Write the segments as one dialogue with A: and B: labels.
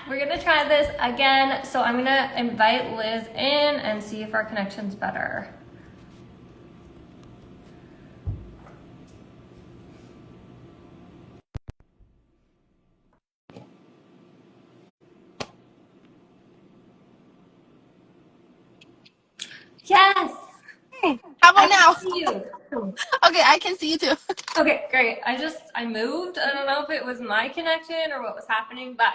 A: We're gonna try this again. So I'm gonna invite Liz in and see if our connection's better. Yes,
B: Hey, how
A: I
B: about
A: can
B: now?
A: see you.
B: Okay, I can see you too.
A: Okay, great. I moved. I don't know if it was my connection or what was happening, but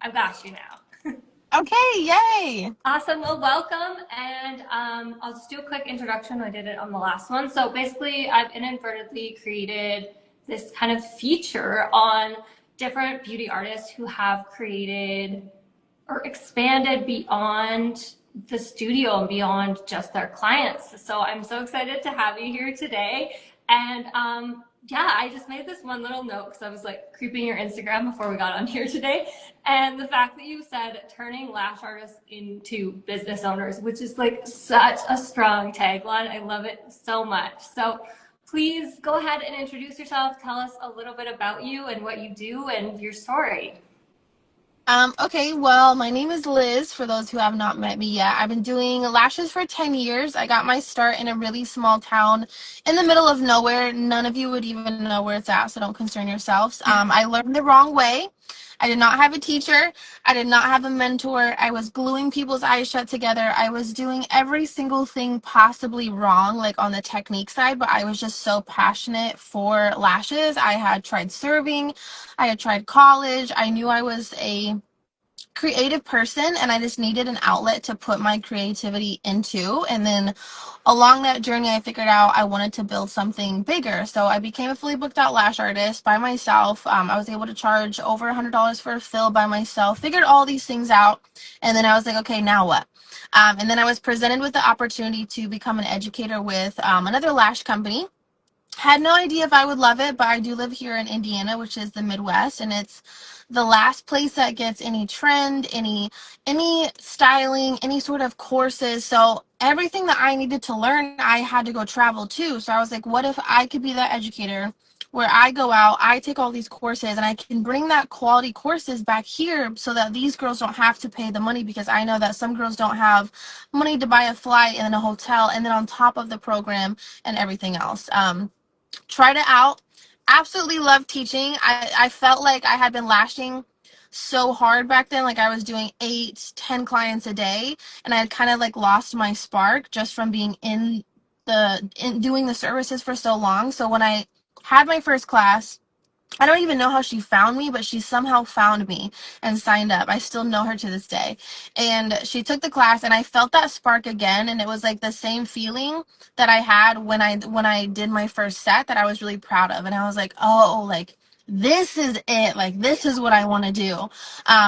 A: I've got you now.
B: Okay, yay.
A: Awesome. Well, welcome. And I'll just do a quick introduction. I did it on the last one. So basically, I've inadvertently created this kind of feature on different beauty artists who have created or expanded beyond the studio and beyond just their clients. So I'm so excited to have you here today. And yeah, I just made this one little note because I was like creeping your Instagram before we got on here today. And the fact that you said turning lash artists into business owners, which is like such a strong tagline. I love it so much. So please go ahead and introduce yourself. Tell us a little bit about you and what you do and your story.
B: Okay, well, my name is Liz, for those who have not met me yet. I've been doing lashes for 10 years. I got my start in a really small town in the middle of nowhere. None of you would even know where it's at, so don't concern yourselves. I learned the wrong way. I did not have a teacher. I did not have a mentor. I was gluing people's eyes shut together. I was doing every single thing possibly wrong, like on the technique side, but I was just so passionate for lashes. I had tried serving. I had tried college. I knew I was a creative person and I just needed an outlet to put my creativity into. And then along that journey, I figured out I wanted to build something bigger. So I became a fully booked out lash artist by myself. I was able to charge over $100 for a fill by myself, figured all these things out. And then I was like, okay, now what? And then I was presented with the opportunity to become an educator with another lash company. Had no idea if I would love it, but I do live here in Indiana, which is the Midwest, and it's the last place that gets any trend, any styling, any sort of courses. So everything that I needed to learn, I had to go travel to. So I was like, what if I could be that educator where I go out, I take all these courses, and I can bring that quality courses back here so that these girls don't have to pay the money, because I know that some girls don't have money to buy a flight and then a hotel and then on top of the program and everything else. Tried it out. Absolutely loved teaching. I felt like I had been lashing so hard back then. Like I was doing 8, 10 clients a day. And I had kind of like lost my spark just from being in doing the services for so long. So when I had my first class, I don't even know how she found me, but she somehow found me and signed up. I still know her to this day. And she took the class and I felt that spark again, and it was like the same feeling that I had when I did my first set that I was really proud of. And I was like, "Oh, like this is it. Like this is what I want to do."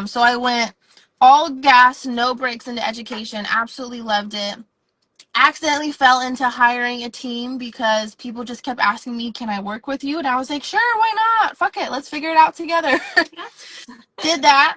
B: So I went all gas, no brakes into education. Absolutely loved it. Accidentally fell into hiring a team because people just kept asking me, can I work with you? And I was like, sure, why not? Fuck it, let's figure it out together. Did that.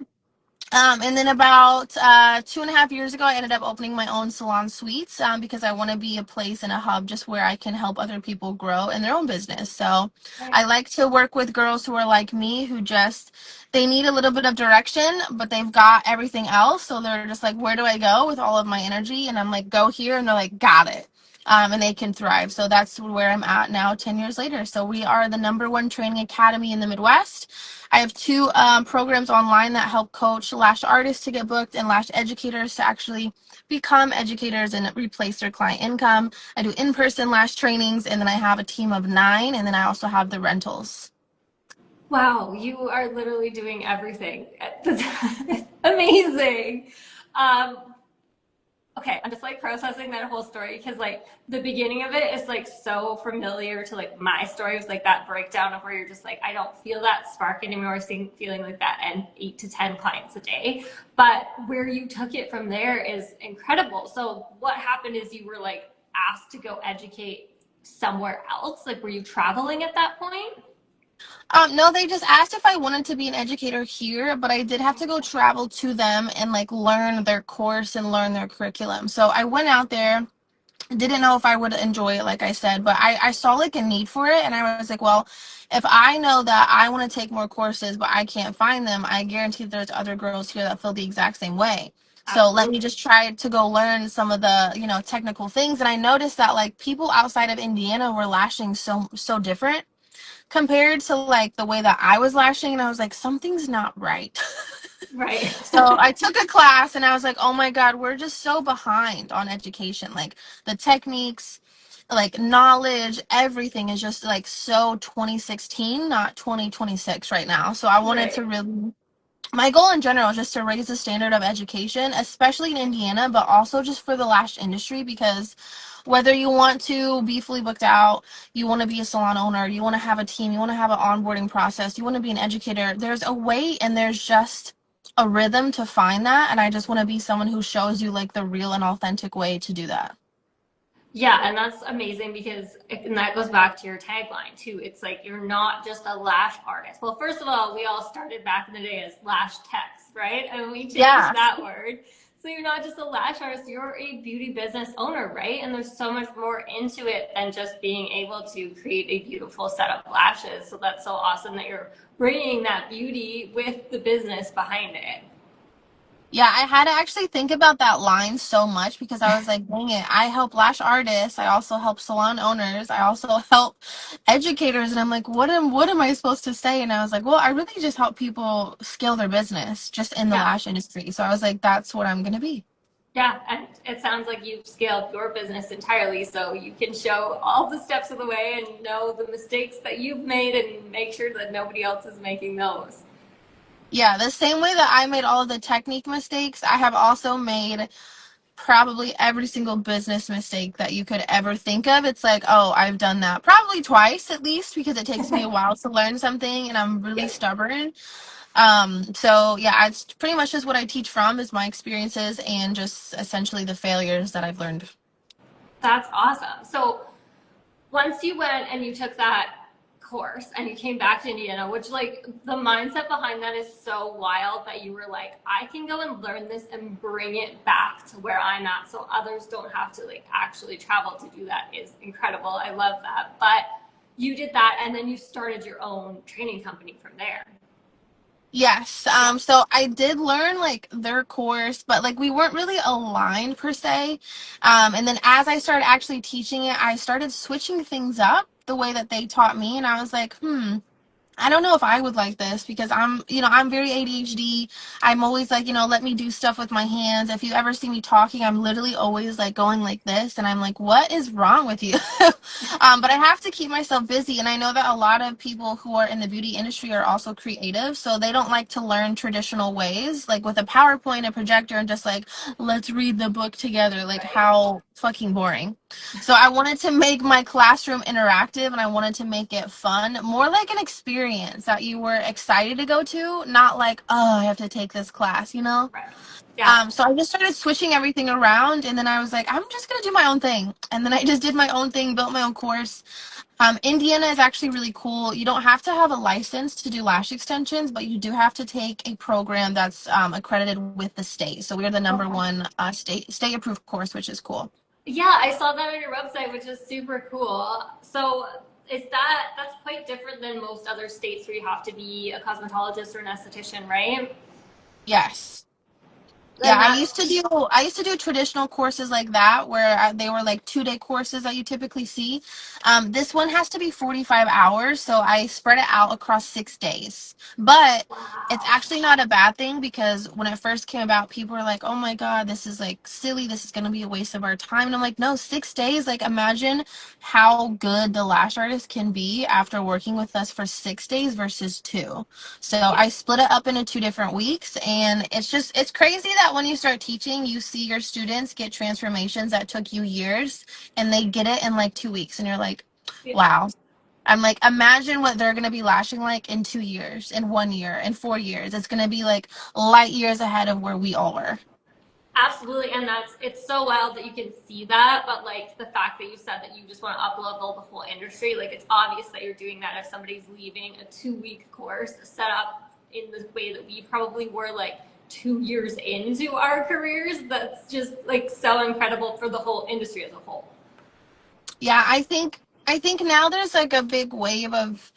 B: And then about 2.5 years ago, I ended up opening my own salon suites because I want to be a place and a hub just where I can help other people grow in their own business. So I like to work with girls who are like me, who just, they need a little bit of direction, but they've got everything else. So they're just like, where do I go with all of my energy? And I'm like, go here. And they're like, got it. And they can thrive. So that's where I'm at now, 10 years later. So we are the #1 training academy in the Midwest. I have two programs online that help coach lash artists to get booked and lash educators to actually become educators and replace their client income. I do in-person lash trainings, and then I have a team of 9, and then I also have the rentals.
A: Wow, you are literally doing everything. Amazing. Um, okay, I'm just like processing that whole story because like the beginning of it is like so familiar to like my story. It was like that breakdown of where you're just like, I don't feel that spark anymore, feeling like that, and 8 to 10 clients a day. But where you took it from there is incredible. So what happened is you were like asked to go educate somewhere else. Like, were you traveling at that point?
B: No, they just asked if I wanted to be an educator here, but I did have to go travel to them and like learn their course and learn their curriculum. So I went out there. Didn't know if I would enjoy it, like I said, but I saw like a need for it, and I was like, well, if I know that I want to take more courses but I can't find them, I guarantee there's other girls here that feel the exact same way. So let me
A: Absolutely.
B: just try to go learn some of the, technical things. And I noticed that like people outside of Indiana were lashing so different compared to like the way that I was lashing, and I was like, something's not right.
A: Right.
B: So I took a class and I was like, oh my God, we're just so behind on education. Like the techniques, like knowledge, everything is just like so 2016, not 2026 right now. So I wanted to
A: Right.
B: really, my goal in general is just to raise the standard of education, especially in Indiana, but also just for the lash industry, because whether you want to be fully booked out, you want to be a salon owner, you want to have a team, you want to have an onboarding process, you want to be an educator, there's a way and there's just a rhythm to find that. And I just want to be someone who shows you like the real and authentic way to do that.
A: Yeah, and that's amazing because, and that goes back to your tagline too. It's like you're not just a lash artist. Well, first of all, we all started back in the day as lash techs, right? And we changed
B: Yeah.
A: that word. So you're not just a lash artist, you're a beauty business owner, right? And there's so much more into it than just being able to create a beautiful set of lashes. So that's so awesome that you're bringing that beauty with the business behind it.
B: Yeah, I had to actually think about that line so much because I was like, dang it, I help lash artists, I also help salon owners, I also help educators, and I'm like, what am I supposed to say? And I was like, well, I really just help people scale their business just in the
A: Yeah.
B: lash industry. So I was like, that's what I'm gonna be.
A: Yeah, and it sounds like you've scaled your business entirely so you can show all the steps of the way and know the mistakes that you've made and make sure that nobody else is making those.
B: Yeah, the same way that I made all of the technique mistakes, I have also made probably every single business mistake that you could ever think of. It's like, oh, I've done that probably twice at least because it takes me a while to learn something and I'm really
A: Yep,
B: stubborn. So yeah, it's pretty much just what I teach from is my experiences and just essentially the failures that I've learned.
A: that's awesome. So once you went and you took that course and you came back to Indiana, which like the mindset behind that is so wild that you were like, I can go and learn this and bring it back to where I'm at so others don't have to like actually travel to do that is incredible. I love that. But you did that and then you started your own training company from there.
B: Yes.
A: Yeah.
B: So I did learn like their course, but like we weren't really aligned per se. And then as I started actually teaching it, I started switching things up the way that they taught me. And I was like, I don't know if I would like this because I'm very ADHD. I'm always like, let me do stuff with my hands. If you ever see me talking, I'm literally always like going like this. And I'm like, what is wrong with you? But I have to keep myself busy. And I know that a lot of people who are in the beauty industry are also creative. So they don't like to learn traditional ways, like with a PowerPoint, a projector, and just like, let's read the book together. Like,
A: Right.
B: how fucking boring. So I wanted to make my classroom interactive and I wanted to make it fun, more like an experience that you were excited to go to, not like, oh, I have to take this class.
A: Right. Yeah.
B: So I just started switching everything around and then I was like, I'm just gonna do my own thing. And then I just did my own thing, built my own course. Indiana is actually really cool. You don't have to have a license to do lash extensions, but you do have to take a program that's accredited with the state. So we're the number
A: Okay.
B: one state approved course, which is cool.
A: Yeah, I saw that on your website, which is super cool. So is that's quite different than most other states where you have to be a cosmetologist or an esthetician, right?
B: Yes. Yeah,
A: And that's
B: I used to do traditional courses like that where they were like 2-day courses that you typically see. This one has to be 45 hours, so I spread it out across 6 days. But it's
A: wow.
B: actually not a bad thing because when it first came about, people were like, "Oh my God, this is like silly. This is going to be a waste of our time." And I'm like, "No, 6 days. Like, imagine how good the lash artist can be after working with us for 6 days versus two." So
A: Yeah.
B: I split it up into 2 different weeks, and it's crazy that when you start teaching, you see your students get transformations that took you years, and they get it in like 2 weeks, and you're like,
A: Yeah.
B: wow. I'm like, imagine what they're gonna be lashing like in 2 years, in 1 year, in 4 years. It's gonna be like light years ahead of where we all were.
A: Absolutely, and that's it's so wild that you can see that, but like the fact that you said that you just want to up level the whole industry, like it's obvious that you're doing that if somebody's leaving a 2 week course set up in the way that we probably were like 2 years into our careers. That's just like so incredible for the whole industry as a whole.
B: Yeah, I think now there's like a big wave of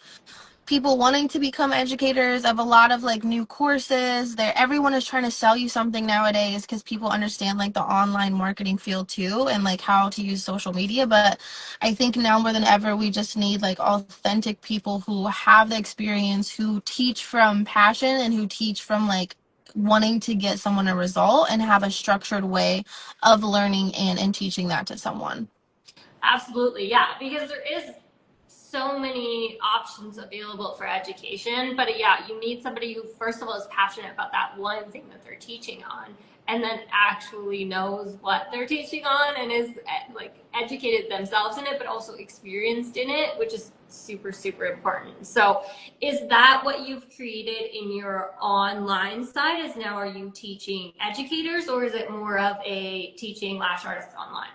B: people wanting to become educators, of a lot of like new courses there. Everyone is trying to sell you something nowadays because people understand like the online marketing field too, and like how to use social media. But I think now more than ever we just need like authentic people who have the experience, who teach from passion, and who teach from like wanting to get someone a result, and have a structured way of learning and teaching that to someone.
A: Absolutely, yeah, because there is so many options available for education. But yeah, you need somebody who, first of all, is passionate about that one thing that they're teaching on, and then actually knows what they're teaching on and is like educated themselves in it, but also experienced in it, which is super, super important. So, is that what you've created in your online side? Is now are you teaching educators, or is it more of a teaching lash artists online?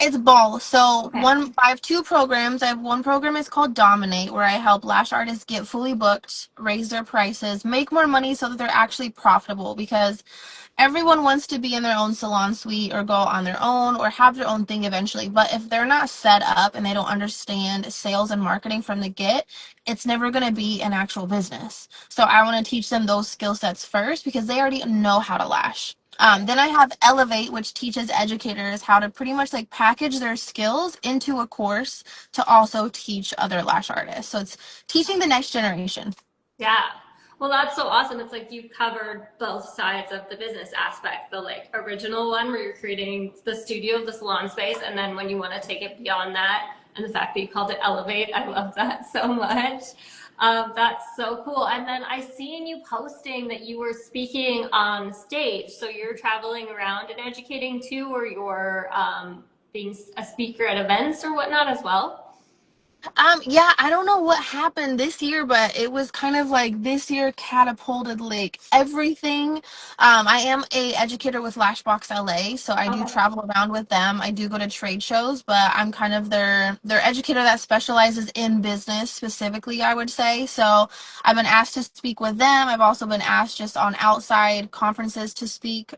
B: It's both. So
A: Okay.
B: I have two programs. I have one program is called Dominate, where I help lash artists get fully booked, raise their prices, make more money so that they're actually profitable, because everyone wants to be in their own salon suite or go on their own or have their own thing eventually. But if they're not set up and they don't understand sales and marketing from the get, it's never going to be an actual business. So I want to teach them those skill sets first because they already know how to lash.
A: Right.
B: Then I have Elevate, which teaches educators how to pretty much like package their skills into a course to also teach other lash artists. So it's teaching the next generation.
A: Yeah. Well, that's so awesome. It's like you've covered both sides of the business aspect, the like original one where you're creating the studio, the salon space, and then when you want to take it beyond that, and the fact that you called it Elevate, I love that so much. That's so cool. And then I seen you posting that you were speaking on stage. So you're traveling around and educating too, or you're being a speaker at events or whatnot as well.
B: Yeah, I don't know what happened this year, but it was kind of like this year catapulted like everything. I am a educator with Lashbox LA, so I do
A: Okay.
B: travel around with them. I do go to trade shows, but I'm kind of their educator that specializes in business specifically, I would say. So I've been asked to speak with them. I've also been asked just on outside conferences to speak.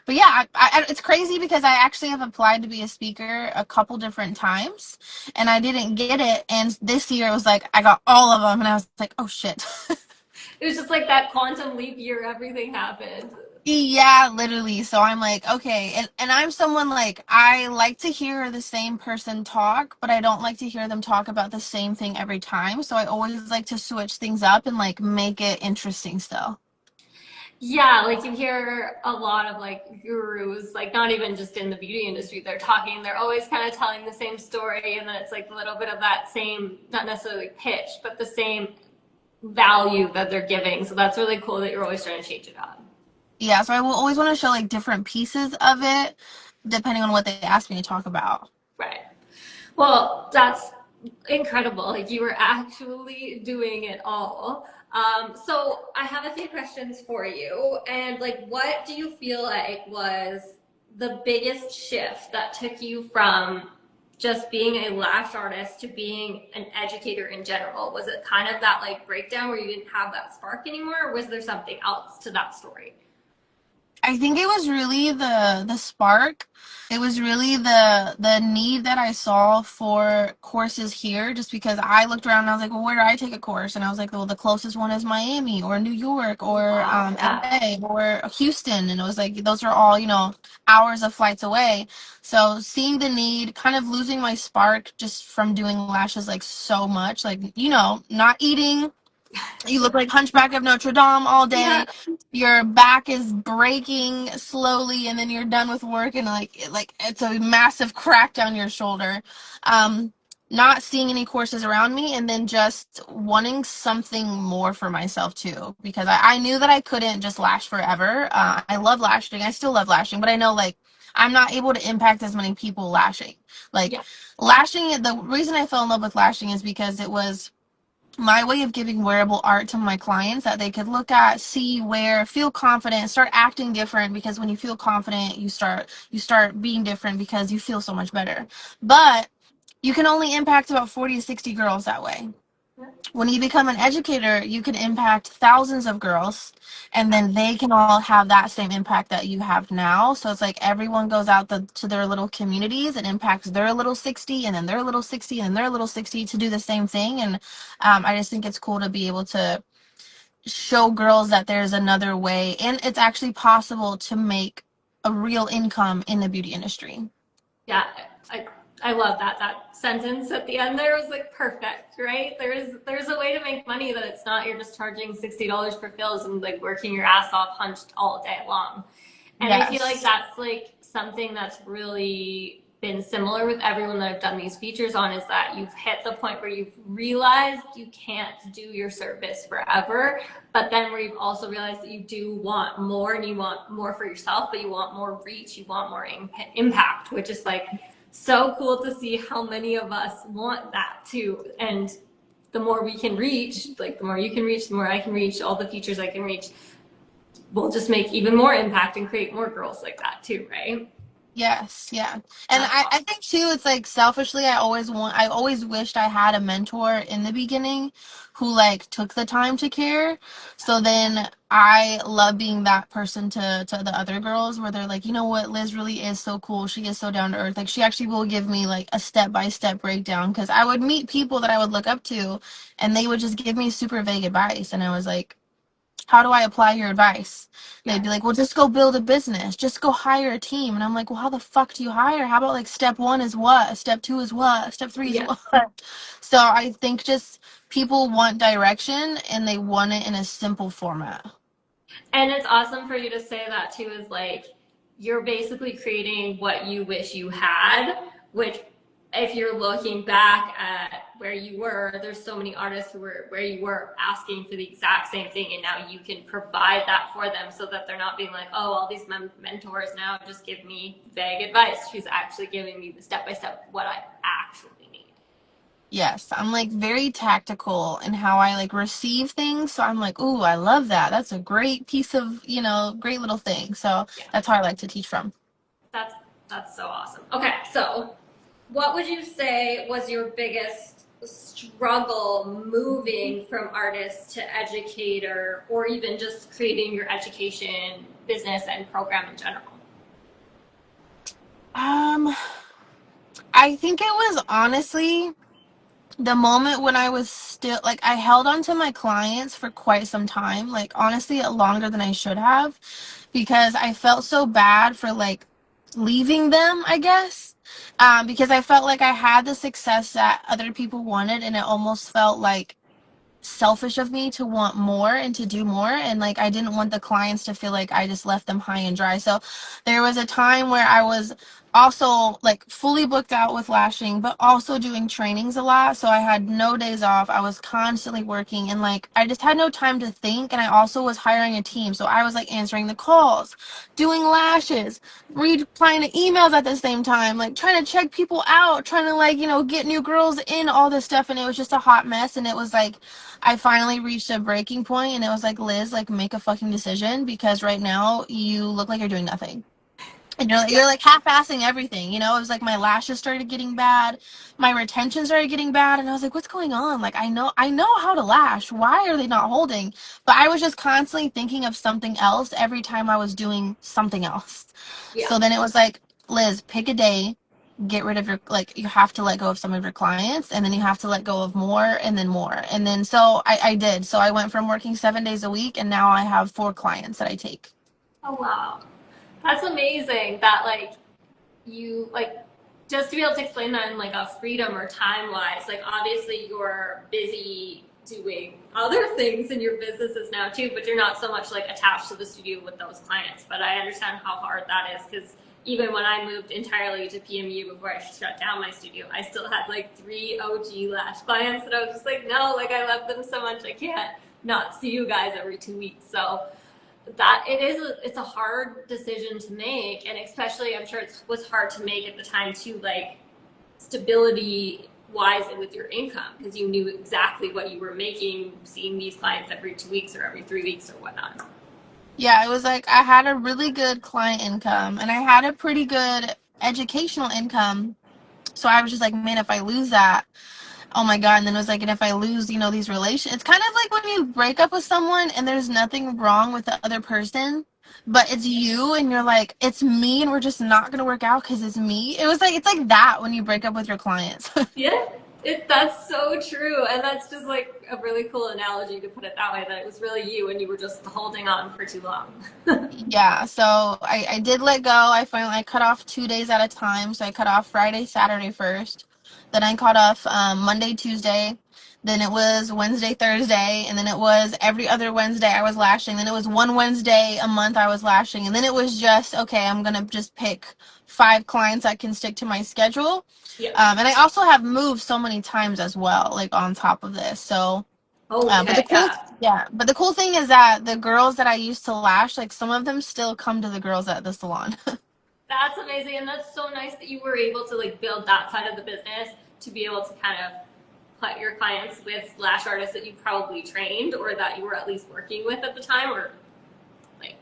B: But yeah, it's crazy because I actually have applied to be a speaker a couple different times and I didn't get it. And this year it was like I got all of them, and I was like, oh shit.
A: It was just like that quantum leap year, everything happened.
B: Yeah, literally. So I'm like, okay. And I'm someone like, I like to hear the same person talk, but I don't like to hear them talk about the same thing every time. So I always like to switch things up and like make it interesting still.
A: Yeah, like you hear a lot of like gurus, like not even just in the beauty industry, they're talking, they're always kind of telling the same story, and then it's like a little bit of that same, not necessarily pitch, but the same value that they're giving. So that's really cool that you're always trying to change it up.
B: Yeah, so I will always want to show like different pieces of it depending on what they ask me to talk about.
A: Right. Well, that's incredible. Like you were actually doing it all. So I have a few questions for you. And like, what do you feel like was the biggest shift that took you from just being a lash artist to being an educator in general? Was it kind of that like breakdown where you didn't have that spark anymore, or was there something else to that story?
B: I think it was really the spark. It was really the need that I saw for courses here, just because I looked around and I was like, well, where do I take a course? And I was like, well, the closest one is Miami or New York or
A: Wow, yeah.
B: LA or Houston. And it was like those are all, hours of flights away. So seeing the need, kind of losing my spark just from doing lashes like so much, like, not eating, you look like Hunchback of Notre Dame all
A: Yeah.
B: day. Your back is breaking slowly, and then you're done with work, and like it's a massive crack down your shoulder. Um, Not seeing any courses around me, and then just wanting something more for myself too, because I knew that I couldn't just lash forever. I love lashing. I still love lashing, but I know like I'm not able to impact as many people lashing. Like
A: Yeah.
B: lashing, the reason I fell in love with lashing is because it was my way of giving wearable art to my clients that they could look at, see, wear, feel confident, start acting different, because when you feel confident, you start being different because you feel so much better. But you can only impact about 40 to 60 girls that way. When you become an educator, you can impact thousands of girls, and then they can all have that same impact that you have now. So it's like everyone goes out to their little communities and impacts their little 60, and then their little 60, and their little 60 to do the same thing. And I just think it's cool to be able to show girls that there's another way, and it's actually possible to make a real income in the beauty industry.
A: Yeah, I I love that. That sentence at the end there was like perfect, right? There's a way to make money that it's not you're just charging $60 for fills and like working your ass off hunched all day long. And I feel like
B: Yes.
A: that's like something that's really been similar with everyone that I've done these features on is that you've hit the point where you've realized you can't do your service forever, but then where you've also realized that you do want more and you want more for yourself, but you want more reach, you want more impact, which is like so cool to see how many of us want that too. And the more we can reach, like the more you can reach, the more I can reach, all the features I can reach, we'll just make even more impact and create more girls like that too, right?
B: Yes, yeah. And
A: That's
B: I
A: awesome.
B: think too, it's like selfishly, I always wished I had a mentor in the beginning who like took the time to care. So then I love being that person to the other girls where they're like, you know what, Liz really is so cool. She is so down to earth. Like she actually will give me like a step-by-step breakdown because I would meet people that I would look up to and they would just give me super vague advice. And I was like, how do I apply your advice? And
A: Yeah.
B: they'd be like, well, just go build a business. Just go hire a team. And I'm like, well, how the fuck do you hire? How about like step one is what? Step two is what? Step three is
A: Yeah.
B: what? So I think just people want direction and they want it in a simple format.
A: And it's awesome for you to say that too, is like you're basically creating what you wish you had, which if you're looking back at where you were, there's so many artists who were where you were asking for the exact same thing, and now you can provide that for them so that they're not being like, oh, all these mentors now just give me vague advice. She's actually giving me the step by step what I actually need.
B: Yes, I'm like very tactical in how I like receive things. So I'm like, ooh, I love that. That's a great piece of, great little thing. So
A: Yeah,
B: that's how I like to teach from.
A: that's that's so awesome. Okay, so what would you say was your biggest struggle moving from artist to educator, or even just creating your education business and program in general?
B: Um, I think it was honestly the moment when I was still like I held on to my clients for quite some time, like honestly longer than I should have, because I felt so bad for like leaving them, I guess. Because I felt like I had the success that other people wanted, and it almost felt like selfish of me to want more and to do more, and like I didn't want the clients to feel like I just left them high and dry. So there was a time where I was also like fully booked out with lashing but also doing trainings a lot, so I had no days off. I was constantly working and like I just had no time to think, and I also was hiring a team, so I was like answering the calls, doing lashes, replying to emails at the same time, like trying to check people out, trying to like get new girls in, all this stuff, and it was just a hot mess. And it was like I finally reached a breaking point and it was like, Liz, like make a fucking decision because right now you look like you're doing nothing. And
A: Yeah,
B: you're like half-assing everything. It was like my lashes started getting bad, my retention started getting bad, and I was like, what's going on? Like I know how to lash. Why are they not holding? But I was just constantly thinking of something else every time I was doing something else.
A: yeah.
B: So then it was like, Liz, pick a day, get rid of your like you have to let go of some of your clients, and then you have to let go of more and then more. And then so I did. So I went from working 7 days a week and now I have 4 clients that I take.
A: Oh wow, that's amazing. That like you like just to be able to explain that in like a freedom or time wise, like obviously you're busy doing other things in your businesses now too, but you're not so much like attached to the studio with those clients. But I understand how hard that is because even when I moved entirely to PMU before I shut down my studio, I still had like 3 OG lash clients that I was just like, no, like I love them so much I can't not see you guys every 2 weeks. So that it's a hard decision to make, and especially I'm sure it was hard to make at the time too, like stability wise and with your income because you knew exactly what you were making seeing these clients every 2 weeks or every 3 weeks or whatnot.
B: Yeah, it was like I had a really good client income and I had a pretty good educational income. So I was just like, man, if I lose that, Oh my God. And then it was like, and if I lose, these relations, it's kind of like when you break up with someone and there's nothing wrong with the other person, but it's you and you're like, it's me and we're just not going to work out because it's me. It's like that when you break up with your clients.
A: Yeah, that's so true. And that's just like a really cool analogy to put it that way, that it was really you and you were just holding on for too long.
B: Yeah, so I did let go. I cut off 2 days at a time. So I cut off Friday, Saturday first. Then I cut off Monday, Tuesday. Then it was Wednesday, Thursday. And then it was every other Wednesday I was lashing. Then it was one Wednesday a month I was lashing. And then it was just, okay, I'm going to just pick 5 clients that can stick to my schedule.
A: Yeah.
B: And I also have moved so many times as well, like on top of this. So but the
A: Okay,
B: cool,
A: yeah.
B: yeah, but the cool thing is that the girls that I used to lash, like some of them still come to the girls at the salon.
A: That's amazing. And that's so nice that you were able to like build that side of the business to be able to kind of put your clients with lash artists that you probably trained or that you were at least working with at the time, or like,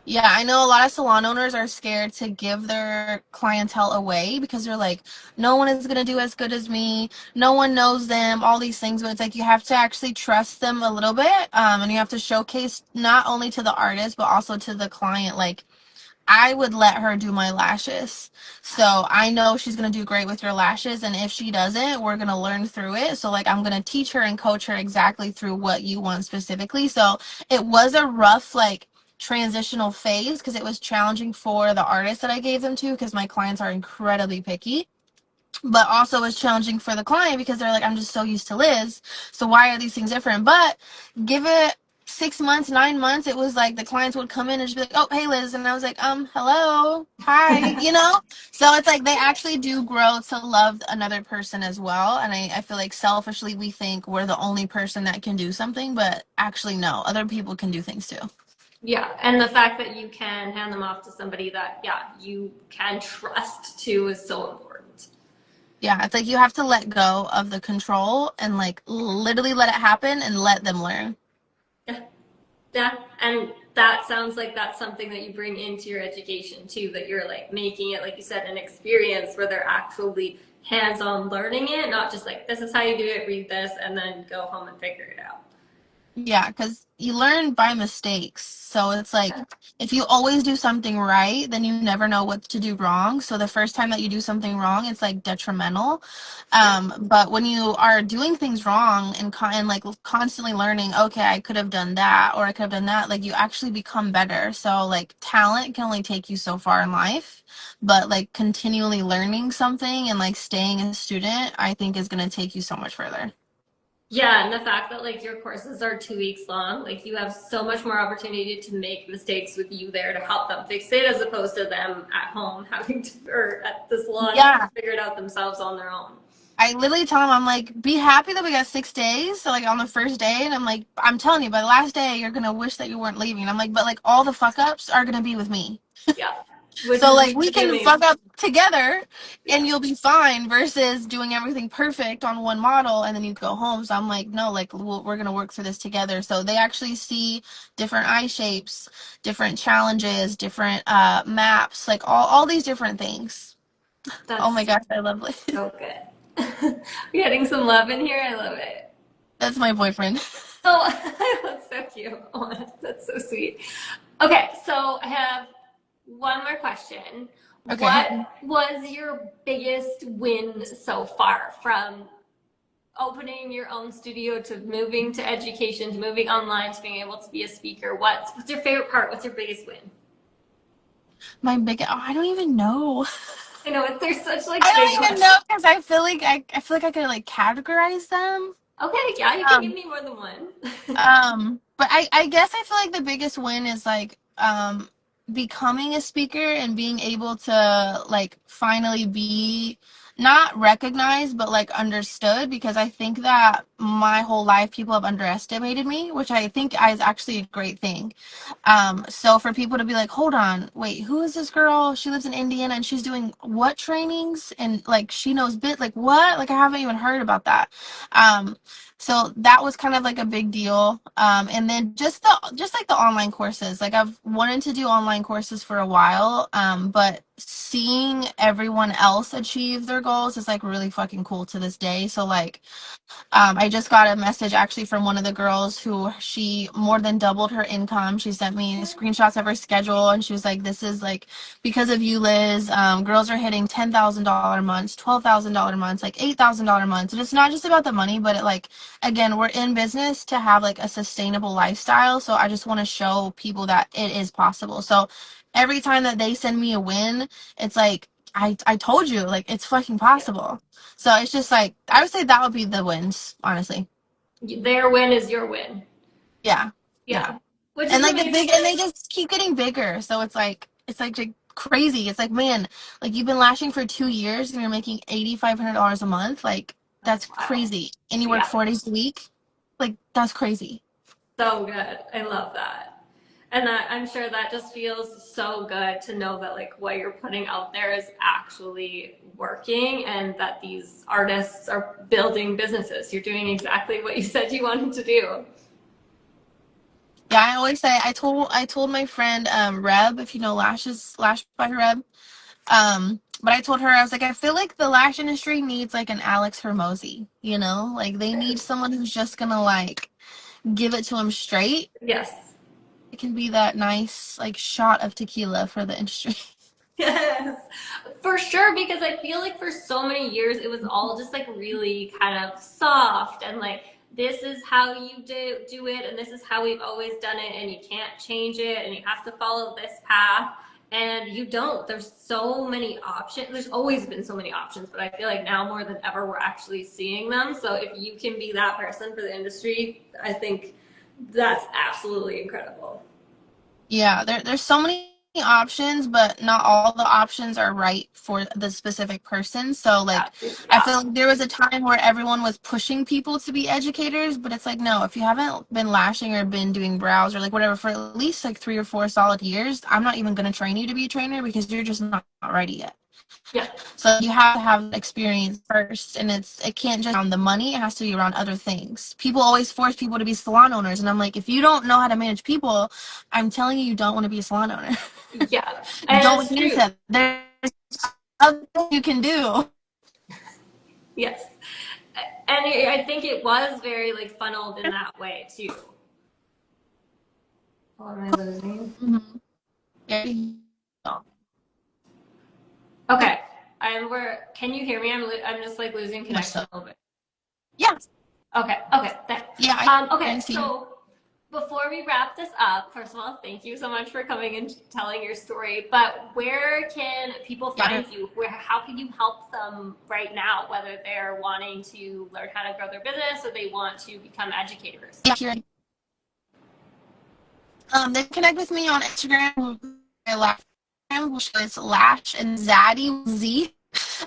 B: Yeah, I know a lot of salon owners are scared to give their clientele away because they're like, no one is going to do as good as me. No one knows them, all these things. But it's like you have to actually trust them a little bit. And you have to showcase not only to the artist, but also to the client, like, I would let her do my lashes. So I know she's going to do great with your lashes. And if she doesn't, we're going to learn through it. So, like, I'm going to teach her and coach her exactly through what you want specifically. So it was a rough, like, transitional phase because it was challenging for the artists that I gave them to because my clients are incredibly picky, but also it's challenging for the client because they're like, I'm just so used to Liz, so why are these things different? But give it 6 months, 9 months, it was like the clients would come in and just be like, oh, hey Liz, and I was like, hello, hi, so it's like they actually do grow to love another person as well. And I feel like selfishly we think we're the only person that can do something, but actually no, other people can do things too.
A: yeah. And the fact that you can hand them off to somebody that, yeah, you can trust too is so important.
B: Yeah, it's like you have to let go of the control and like literally let it happen and let them learn.
A: Yeah. Yeah, and that sounds like that's something that you bring into your education too, that you're like making it, like you said, an experience where they're actually hands-on learning it, not just like, this is how you do it, read this, and then go home and figure it out.
B: Yeah, because you learn by mistakes. So it's like if you always do something right, then you never know what to do wrong. So the first time that you do something wrong, it's like detrimental.
A: Yeah.
B: But when you are doing things wrong and, and like constantly learning, okay, I could have done that or I could have done that, like you actually become better. So like talent can only take you so far in life, but like continually learning something and like staying a student, I think is going to take you so much further.
A: Yeah, and the fact that like your courses are 2 weeks long, like you have so much more opportunity to make mistakes with you there to help them fix it, as opposed to them at home having to, or at the salon having to
B: Yeah.
A: figure it out themselves on their own.
B: I literally tell him, I'm like, be happy that we got 6 days. So like on the first day, and I'm like, I'm telling you, by the last day, you're gonna wish that you weren't leaving. And I'm like, but like all the fuck ups are gonna be with me.
A: Yeah, which
B: So
A: is
B: like we
A: pretty
B: can fuck
A: amazing.
B: up together,
A: Yeah.
B: and you'll be fine. Versus doing everything perfect on one model and then you go home. So I'm like, no, like we're gonna work through this together. So they actually see different eye shapes, different challenges, different maps, like all these different things. Oh my
A: That's
B: gosh, I love it.
A: so good. We're getting some love in here. I love it.
B: That's my boyfriend.
A: Oh, that's so cute. Oh, that's so sweet. Okay, so I have one more question.
B: Okay.
A: What was your biggest win so far, from opening your own studio to moving to education to moving online to being able to be a speaker? What's your favorite part? What's your biggest win?
B: My biggest, oh, I don't even know.
A: I know there's such
B: I
A: like big
B: don't even
A: questions.
B: know because I feel like I feel like I could like categorize them.
A: Okay, yeah, you can give
B: Um,
A: me more than one.
B: but I guess I feel like the biggest win is like becoming a speaker and being able to like finally be not recognized but like understood, because I think that my whole life people have underestimated me, which I think is actually a great thing. So for people to be like, hold on, wait, who is this girl? She lives in Indiana and she's doing what trainings? And like she knows bit like what? Like I haven't even heard about that. Um, so that was kind of like a big deal. And then just like the online courses. Like I've wanted to do online courses for a while, but seeing everyone else achieve their goals is like really fucking cool to this day. So like I just got a message actually from one of the girls who she more than doubled her income. She sent me screenshots of her schedule and she was like, this is like because of you, Liz. Girls are hitting $10,000 months, $12,000 months, like $8,000 months. And it's not just about the money, but it like, again, we're in business to have like a sustainable lifestyle. So I just want to show people that it is possible. So every time that they send me a win, it's like, I told you, like, it's fucking possible. So it's just like I would say that would be the wins, honestly.
A: Their win is your win.
B: Yeah, yeah.
A: Yeah, which
B: And
A: is
B: like the
A: amazing.
B: big, and they just keep getting bigger. So it's like crazy. It's like, man, like you've been lashing for 2 years and you're making $8,500 a month. Like
A: That's
B: that's
A: wild.
B: crazy. And you work
A: Yeah,
B: 4 days a week. Like that's crazy.
A: so good. I love that. And I'm sure that just feels so good to know that like what you're putting out there is actually working and that these artists are building businesses. You're doing exactly what you said you wanted to do.
B: Yeah, I always say I told my friend Reb, if you know Lash by Reb. But I told her, I was like, I feel like the lash industry needs like an Alex Hermosi, you know? Like they need someone who's just gonna like give it to him straight.
A: Yes.
B: It can be that nice like shot of tequila for the industry.
A: Yes, for sure. Because I feel like for so many years it was all just like really kind of soft and like this is how you do it and this is how we've always done it and you can't change it and you have to follow this path and you don't. There's so many options. There's always been so many options, but I feel like now more than ever we're actually seeing them. So if you can be that person for the industry, I think that's absolutely incredible.
B: Yeah, there's so many options, but not all the options are right for the specific person. So like I
A: Yeah.
B: feel like there was a time where everyone was pushing people to be educators, but it's like no, if you haven't been lashing or been doing brows or like whatever for at least like 3 or 4 solid years, I'm not even gonna train you to be a trainer because you're just not ready yet.
A: Yeah.
B: So you have to have experience first, and it can't just be around the money. It has to be around other things. People always force people to be salon owners, and I'm like, if you don't know how to manage people, I'm telling you, you don't want to be a salon owner.
A: Yeah. And
B: Don't
A: it's
B: get into
A: true.
B: that. There's other things you can do.
A: Yes. And I think it was very like funneled in that way too. What am I losing?
B: Mm-hmm. Yeah.
A: Okay. Can you hear me? I'm just like losing
B: Much
A: connection
B: so.
A: a little bit.
B: Yeah.
A: Okay. Okay. Thanks.
B: Yeah. I
A: Okay.
B: can see.
A: So before we wrap this up, first of all, thank you so much for coming and telling your story. But where can people
B: Yeah.
A: find you? How can you help them right now, whether they're wanting to learn how to grow their business or they want to become educators?
B: Yeah. Here. They can connect with me on Instagram. My last name, which is Lash and Zaddy with Z.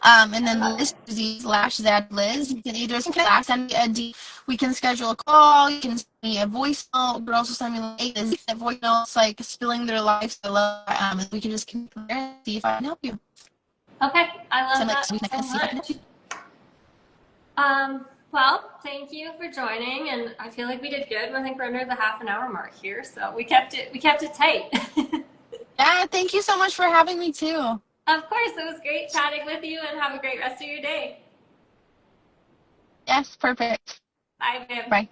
B: And then Liz, Z, Lash, Zad, Liz. You can either send me a D. We can schedule a call. You can send me a voice note. Girls will send me like a voice notes, like spilling their lives. And we can just connect there and see if I can help you.
A: Okay, I love
B: Send like
A: that
B: so we can
A: so
B: see if I can help
A: much.
B: you.
A: Well, thank you for joining, and I feel like we did good. I think we're under the half an hour mark here, so we kept it tight.
B: Yeah, thank you so much for having me too.
A: Of course, it was great chatting with you, and have a great rest of your day.
B: Yes, perfect.
A: Bye, Viv.
B: Bye.